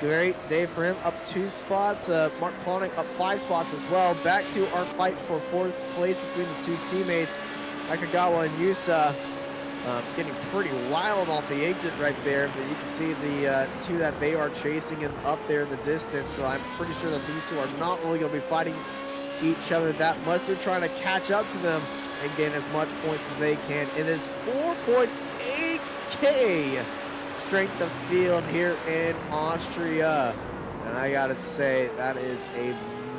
great day for him, up 2 spots. Mark Ponic up 5 spots as well. Back to our fight for 4th place between the 2 teammates, Nakagawa and Yusa. Getting pretty wild off the exit right there, but you can see the 2 that they are chasing and up there in the distance, so I'm pretty sure that these 2 are not really going to be fighting each other that much. They're trying to catch up to them and gain as much points as they can in this 4.8K strength of field here in Austria. And I gotta say, that is a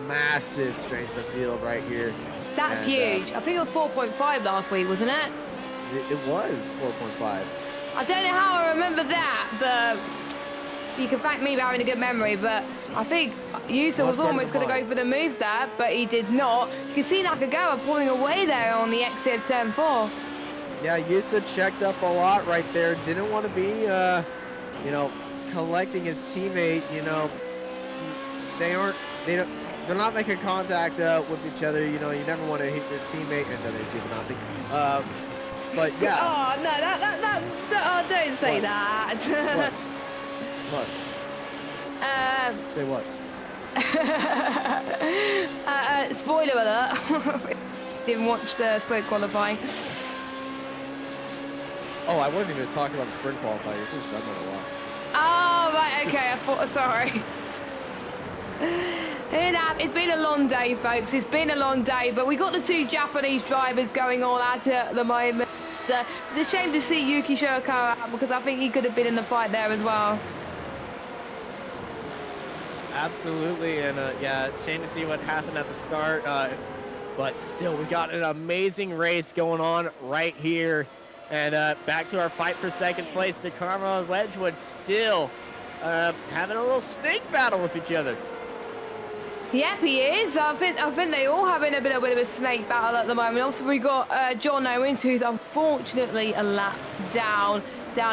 massive strength of field right here. That's huge. I think it was 4.5 last week, wasn't it? It was 4.5. I don't know how I remember that, but you can thank me for having a good memory, but I think Yusa was almost going to go for the move there, but he did not. You can see Nakagawa pulling away there on the exit of turn 4. Yeah, Yusa checked up a lot right there. Didn't want to be, you know, collecting his teammate. You know, they're not making contact with each other. You know, you never want to hit your teammate. But yeah. Oh no, oh, don't say what? that. What? Say what? Spoiler alert. Didn't watch the sprint qualifying. Oh, I wasn't even talking about the sprint qualifying. It's just done that a lot. Oh, right, okay. I thought, sorry. It's been a long day, folks. It's been a long day, but we got the 2 Japanese drivers going all at it at the moment. It's a shame to see Yuki Shirakawa out because I think he could have been in the fight there as well. Absolutely, and yeah, shame to see what happened at the start, but still, we got an amazing race going on right here. And back to our fight for 2nd place. DeCarmo and Wedgewood still having a little snake battle with each other. Yep, he is. I think they all having a bit of a snake battle at the moment. Also, we got John Owens, who's unfortunately a lap down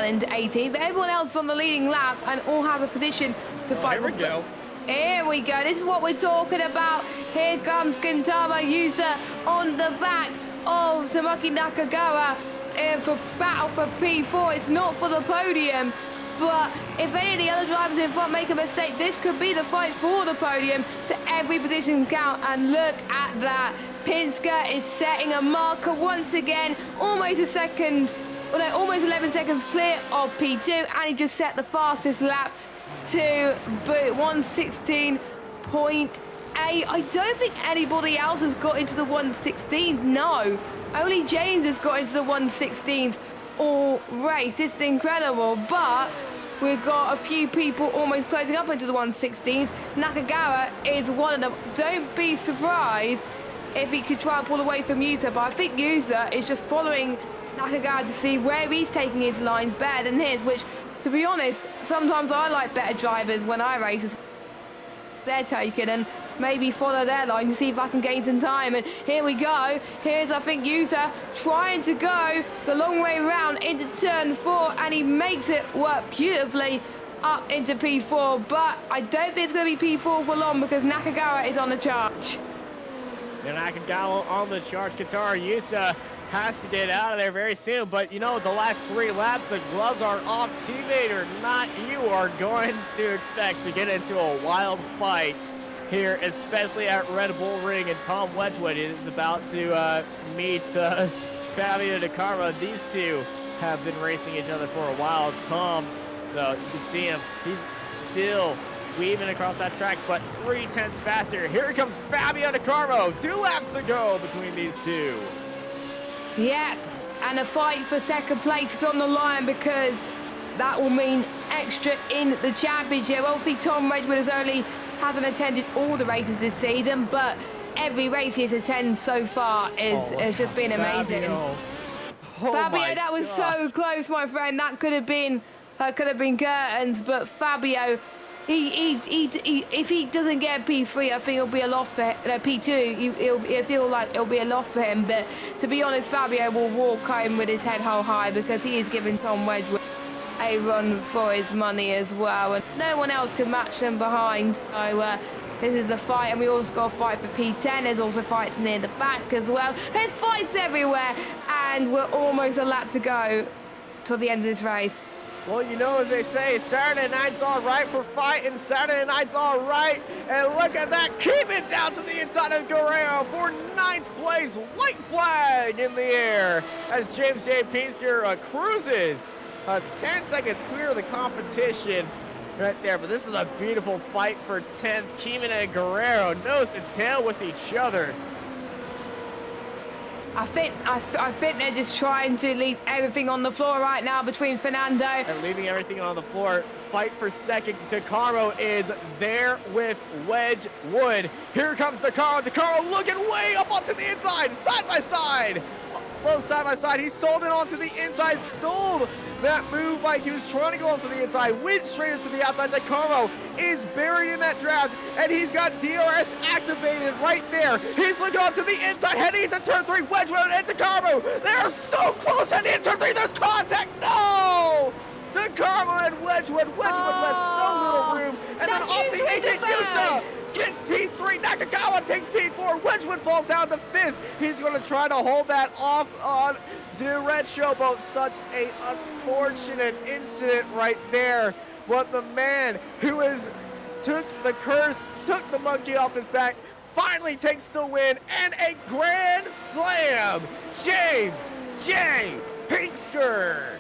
into 18. But everyone else is on the leading lap and all have a position to fight. Here we go. Here we go. This is what we're talking about. Here comes Kentama Yusa on the back of Tamaki Nakagawa for battle for P4. It's not for the podium. But if any of the other drivers in front make a mistake, this could be the fight for the podium. So every position can count. And look at that. Pinsker is setting a marker once again. Almost a second, well, no, almost 11 seconds clear of P2. And he just set the fastest lap to boot, 1:16.8. I don't think anybody else has got into the 1:16s. No, only James has got into the 1:16s all race. It's incredible, but we've got a few people almost closing up into the 1:16s. Nakagawa is one of them. Don't be surprised if he could try and pull away from Yusa, but I think Yusa is just following Nakagawa to see where he's taking his lines better than his, which, to be honest, sometimes I like better drivers when I race. They're taking and maybe follow their line to see if I can gain some time. And here we go. Here's, I think, Yusa trying to go the long way around into turn 4, and he makes it work beautifully up into P4. But I don't think it's going to be P4 for long because Nakagawa is on the charge. And Nakagawa on the charge. Katara Yusa has to get out of there very soon. But, you know, the last 3 laps, the gloves are off. Teammate or not, you are going to expect to get into a wild fight here, especially at Red Bull Ring. And Tom Wedgewood is about to meet Fabio DeCarmo. These 2 have been racing each other for a while. Tom, though, you can see him, he's still weaving across that track, but 3/10 faster. Here comes Fabio DeCarmo. 2 laps to go between these 2. Yep, and a fight for second place is on the line because that will mean extra in the championship. Obviously, Tom Wedgewood hasn't attended all the races this season, but every race he's attended so far has just been amazing. Fabio, Fabio, that was so close, my friend. That could have been curtains, but Fabio, if he doesn't get P3, I think it'll be a loss for him. P2, it'll feel like it'll be a loss for him. But to be honest, Fabio will walk home with his head held high because he is giving Tom Wedgewood a run for his money as well, and no one else can match them behind. So this is the fight, and we also got a fight for P10. There's also fights near the back as well. There's fights everywhere, and we're almost a lap to go till the end of this race. Well, you know, as they say, Saturday night's all right for fighting. Saturday night's all right. And look at that. Keep it down to the inside of Guerrero for 9th place. White flag in the air as James J. Pinsker cruises 10 seconds clear of the competition right there. But this is a beautiful fight for 10th. Keeman and Guerrero nose to tail with each other. I think they're just trying to leave everything on the floor right now between Fernando. And leaving everything on the floor. Fight for second. DeCarlo is there with Wedgewood. Here comes DeCarlo. DeCarlo looking way up onto the inside, side by side. Well, side by side, he sold it onto the inside, sold that move like he was trying to go onto the inside, went straight into the outside. DeCarlo is buried in that draft, and he's got DRS activated right there. He's looking onto the inside, heading into turn 3. Wedgewood and DeCarlo, they're so close heading into turn 3. There's contact. No! DeCarlo and Wedgewood. Wedgewood left so little room, and then off the exit, Yusa gets P3. Nakagawa takes P4. Wedgewood falls down to 5th. He's going to try to hold that off on Red Showboat. Such a unfortunate incident right there. But the man who took the curse, took the monkey off his back, finally takes the win and a grand slam. James J. Pinsker.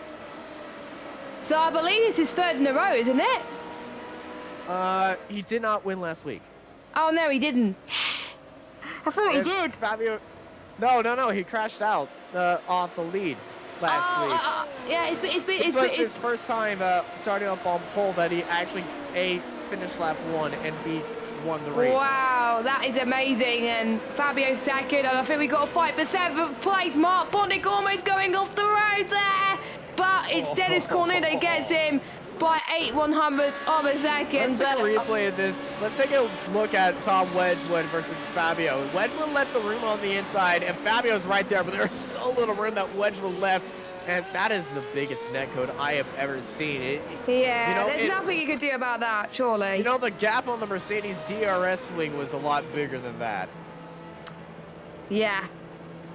So I believe this is 3rd in a row, isn't it? He did not win last week. Oh no, he didn't. I thought he did. Fabio. No, he crashed out off the lead last week. Yeah, This was his first time starting up on pole that he actually finished lap 1 and B won the race. Wow, that is amazing. And Fabio second, and I think we got a fight for 7th place. Mark Bonnick almost going off the road there, but it's Dennis Cornet that gets him by 8/100ths of a second. Let's take a replay of this. Let's take a look at Tom Wedgewood versus Fabio. Wedgewood left the room on the inside, and Fabio's right there, but there's so little room that Wedgewood left, and that is the biggest netcode I have ever seen. There's nothing you could do about that, surely. You know, the gap on the Mercedes DRS swing was a lot bigger than that. Yeah,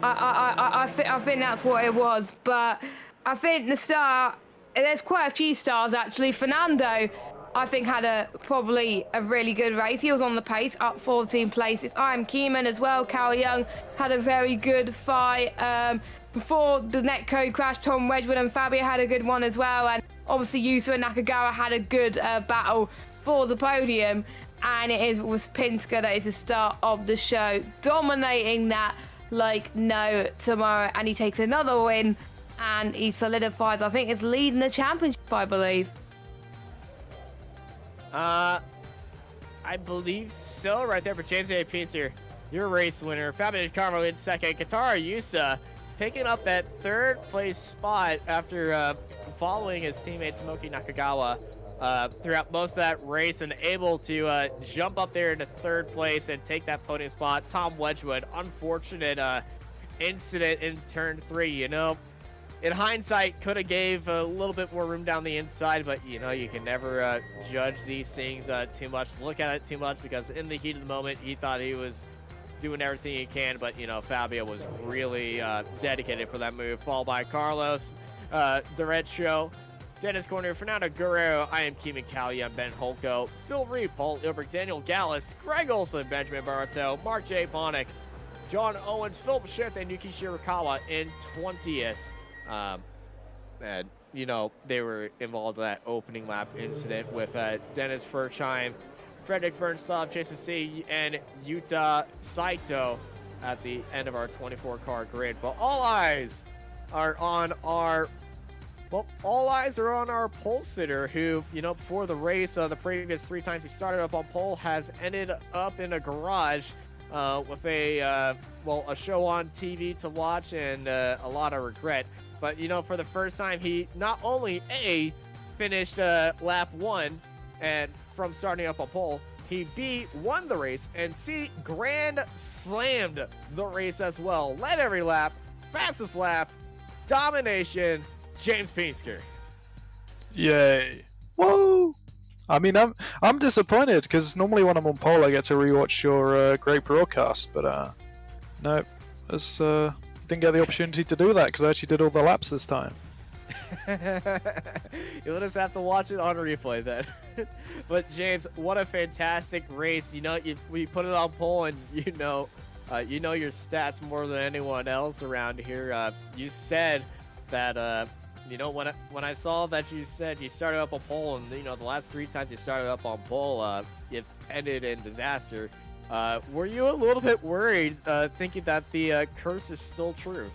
I think that's what it was, but I think the star, there's quite a few stars actually. Fernando, I think, had probably a really good race. He was on the pace, up 14 places. I'm Keeman as well. Cal Young had a very good fight. Before the netcode crash, Tom Wedgewood and Fabio had a good one as well. And obviously Yusa and Nakagawa had a good battle for the podium. And it was Pinsker that is the star of the show, dominating that like no tomorrow. And he takes another win. And he solidifies, I think, it's leading the championship, I believe. I believe so, right there for James A. Pinsker, your race winner. Fabio DeCarlo in second. Katara Yusa picking up that 3rd place spot after following his teammate Tomoki Nakagawa throughout most of that race, and able to jump up there into 3rd place and take that podium spot. Tom Wedgewood, unfortunate incident in turn 3, you know. In hindsight, could have gave a little bit more room down the inside, but, you know, you can never judge these things too much, look at it too much, because in the heat of the moment, he thought he was doing everything he can, but, you know, Fabio was really dedicated for that move, followed by Carlos, the Red Show, Dennis Corner, Fernando Guerrero, I am Keeman Callia, Ben Holko, Phil Reed, Paul Ilberg, Daniel Gallus, Greg Olson, Benjamin Barato, Mark J. Bonnick, John Owens, Phil Bichette, and Yuki Shirakawa in 20th. And, you know, they were involved in that opening lap incident with Dennis Furchheim, Frederick Bernstav, Jason C., and Yuta Saito at the end of our 24-car grid. But all eyes are on our pole sitter, who, before the race, the previous 3 times he started up on pole, has ended up in a garage with a show on TV to watch and a lot of regret. But, for the first time, he not only finished lap 1 and from starting up on pole, he B, won the race, and C, grand slammed the race as well. Led every lap, fastest lap, domination, James Pinsker. Yay. Whoa! I mean, I'm disappointed, because normally when I'm on pole I get to rewatch your great broadcast, but no, didn't get the opportunity to do that because I actually did all the laps this time. You'll just have to watch it on replay then. But James, what a fantastic race. We put it on pole, and you know your stats more than anyone else around here. You said that when I saw that you said you started up on pole, and the last 3 times you started up on pole, it's ended in disaster. Were you a little bit worried, thinking that the curse is still true?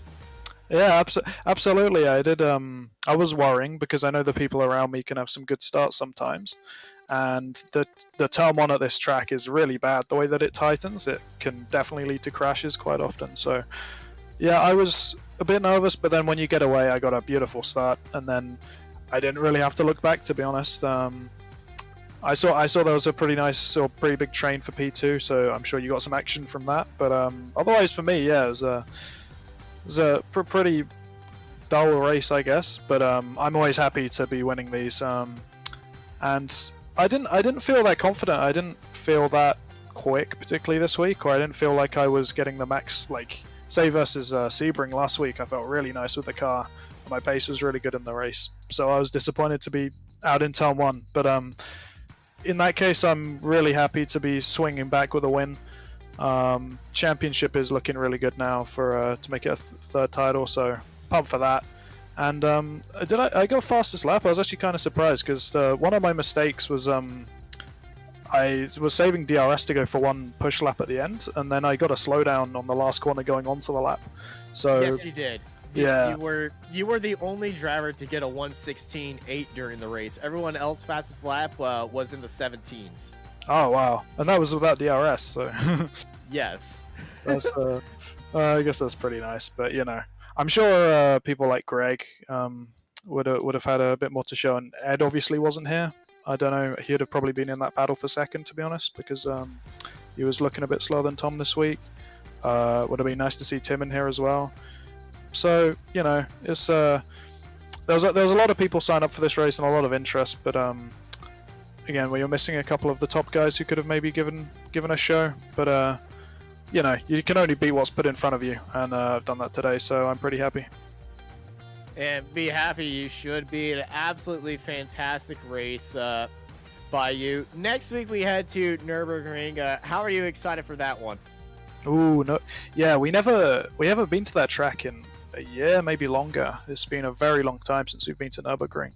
Yeah, absolutely. I did. I was worrying because I know the people around me can have some good starts sometimes, and the turn 1 at this track is really bad. The way that it tightens, it can definitely lead to crashes quite often. So, yeah, I was a bit nervous, but then when you get away, I got a beautiful start, and then I didn't really have to look back, to be honest. I saw there was a pretty nice or pretty big train for P2, so I'm sure you got some action from that. But otherwise, for me, yeah, it was a pretty dull race, I guess. But I'm always happy to be winning these. And I didn't feel that confident. I didn't feel that quick, particularly this week, or I didn't feel like I was getting the max. Like, say versus Sebring last week, I felt really nice with the car. My pace was really good in the race, so I was disappointed to be out in turn 1. But in that case, I'm really happy to be swinging back with a win. Championship is looking really good now for to make it a 3rd title, so pumped for that. And did I go fastest lap? I was actually kind of surprised because one of my mistakes was I was saving DRS to go for 1 push lap at the end, and then I got a slowdown on the last corner going onto the lap. So yes, you did. Yeah, you were the only driver to get a 1:16.8 during the race. Everyone else fastest lap was in the 17s. Oh wow, and that was without DRS. So yes, that's I guess that's pretty nice. But I'm sure people like Greg would have had a bit more to show, and Ed obviously wasn't here. I don't know. He'd have probably been in that battle for 2nd, to be honest, because he was looking a bit slower than Tom this week. Would have been nice to see Tim in here as well. So it's there was a lot of people sign up for this race and a lot of interest, but again, you're missing a couple of the top guys who could have maybe given a show. But you can only beat what's put in front of you, and I've done that today, so I'm pretty happy. And be happy you should be. An absolutely fantastic race by you. Next week we head to Nurburgring. How are you excited for that one? Ooh, no, yeah, we haven't been to that track in a year, maybe longer. It's been a very long time since we've been to Nurburgring.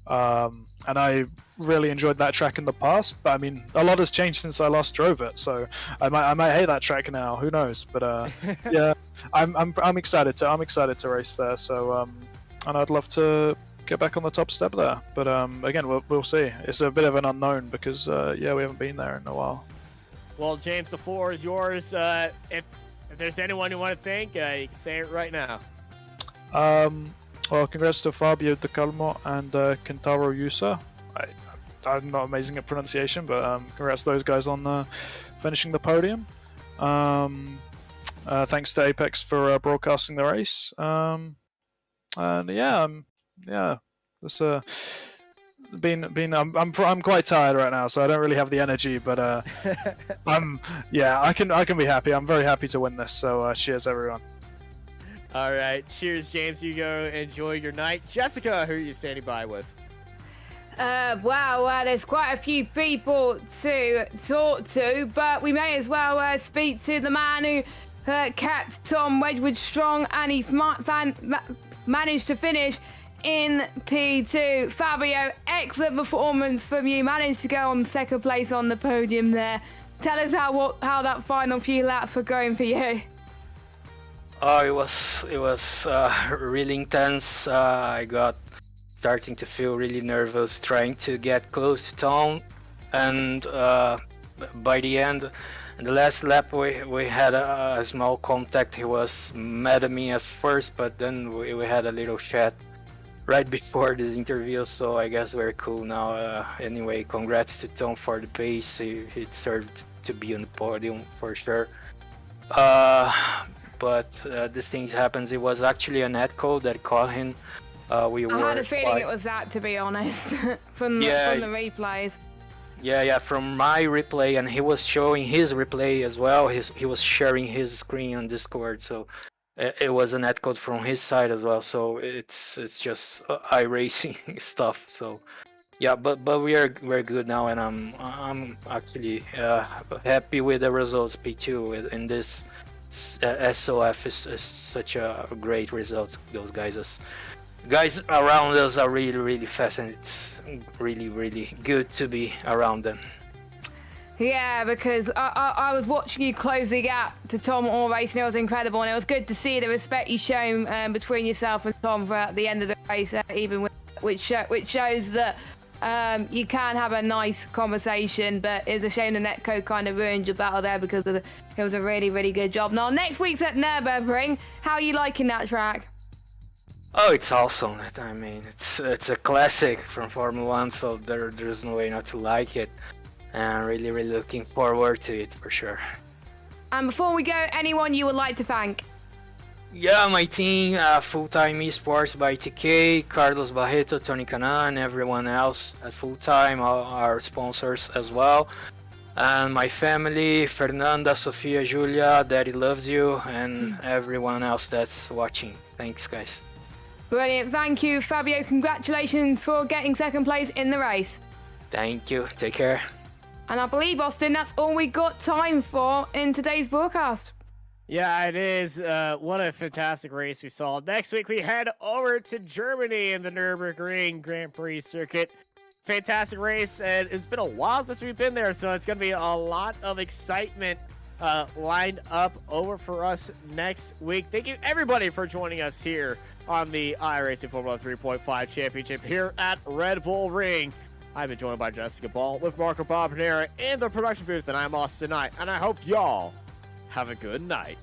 And I really enjoyed that track in the past, but I mean, a lot has changed since I last drove it, so I might hate that track now. Who knows? But yeah, I'm excited to race there. So and I'd love to get back on the top step there. But again, we'll see. It's a bit of an unknown because yeah, we haven't been there in a while. Well, James, the floor is yours. If there's anyone you want to thank, you can say it right now. Well, congrats to Fabio De Calmo and Kentaro Yusa. I'm not amazing at pronunciation, but congrats to those guys on finishing the podium. Thanks to Apex for broadcasting the race. And yeah, it's I'm quite tired right now, so I don't really have the energy, but I can be happy. I'm very happy to win this. So cheers, everyone. All right, cheers, James. You go enjoy your night. Jessica, who are you standing by with? Well, there's quite a few people to talk to, but we may as well speak to the man who kept Tom Wedgewood strong, and he managed to finish in P2. Fabio, excellent performance from you. Managed to go on 2nd place on the podium there. Tell us how that final few laps were going for you. Oh, it was really intense. I got starting to feel really nervous trying to get close to Tom, and by the end, in the last lap, we had a small contact. He was mad at me at first, but then we had a little chat right before this interview, so I guess we're cool now. Anyway, congrats to Tom for the pace. He deserved to be on the podium for sure. But these things happens. It was actually a netcode that caught him. I had a feeling it was that, to be honest, from the replays. Yeah, from my replay, and he was showing his replay as well. He was sharing his screen on Discord, so it was a netcode from his side as well. So it's just iRacing stuff. So yeah, but we're good now, and I'm actually happy with the results. P2 in this SOF is such a great result. Those guys around us are really fast, and it's really good to be around them. Yeah, because I was watching you close the gap to Tom all race, and it was incredible, and it was good to see the respect you shown between yourself and Tom throughout the end of the race, which shows that you can have a nice conversation. But it's a shame the netcode kind of ruined your battle there, because it was a really good job. Now, next week's at Nurburgring. How are you liking that track? Oh, it's awesome. I mean, it's a classic from Formula 1, so there's no way not to like it. And really looking forward to it for sure. And before we go, anyone you would like to thank? Yeah, my team, Full-Time Esports by TK, Carlos Barreto, Tony Canan, and everyone else at Full-Time, our sponsors as well. And my family, Fernanda, Sofia, Julia, Daddy loves you, and everyone else that's watching. Thanks, guys. Brilliant. Thank you, Fabio. Congratulations for getting second place in the race. Thank you. Take care. And I believe, Austin, that's all we got time for in today's broadcast. Yeah, it is. What a fantastic race we saw. Next week, we head over to Germany in the Nurburgring Grand Prix circuit. Fantastic race, and it's been a while since we've been there, so it's going to be a lot of excitement lined up over for us next week. Thank you, everybody, for joining us here on the iRacing Formula 3.5 Championship here at Red Bull Ring. I've been joined by Jessica Ball with Marco Bobanera in the production booth, and I'm Austin Knight, and I hope y'all have a good night.